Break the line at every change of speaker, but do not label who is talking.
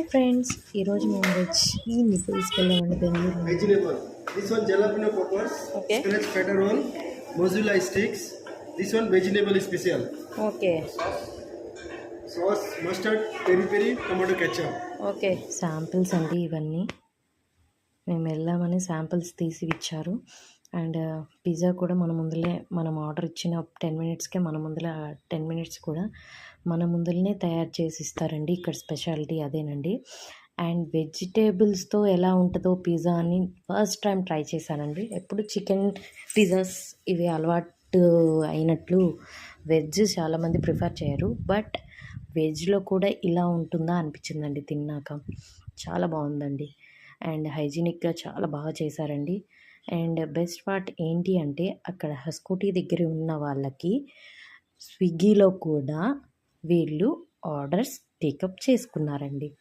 Hi friends, ఈరోజు మేము వెజ్ని తీసుకెళ్ళామండి Bengaluru.
Vegetable. This one jalapeno poppers,
okay
spinach fritter roll, mozzarella sticks. This one vegetable special.
Okay
Sauce, mustard, peri peri, tomato ketchup.
Okay samples అండి ఇవన్నీ. మేము వెళ్ళామని samples తీసి ఇచ్చారు. అండ్ పిజ్జా కూడా మనం ఆర్డర్ ఇచ్చిన 10 మినిట్స్కే మన ముందర 10 మినిట్స్ కూడా మన ముందరనే తయారు చేసి ఇస్తారండి. ఇక్కడ స్పెషాలిటీ అదేనండి. అండ్ వెజిటేబుల్స్తో ఎలా ఉంటుందో పిజ్జా అని ఫస్ట్ టైం ట్రై చేశానండి. ఎప్పుడు చికెన్ పిజ్జాస్ ఇవి అలవాటు అయినట్లు వెజ్ చాలామంది ప్రిఫర్ చేయరు. బట్ వెజ్లో కూడా ఇలా ఉంటుందా అనిపించిందండి తిన్నాక. చాలా బాగుందండి. అండ్ హైజీనిక్గా చాలా బాగా చేశారండి. అండ్ బెస్ట్ పార్ట్ ఏంటి అంటే అక్కడ స్కూటీ దగ్గర ఉన్న వాళ్ళకి స్విగ్గీలో కూడా వీళ్ళు ఆర్డర్స్ టేకప్ చేసుకున్నారండి.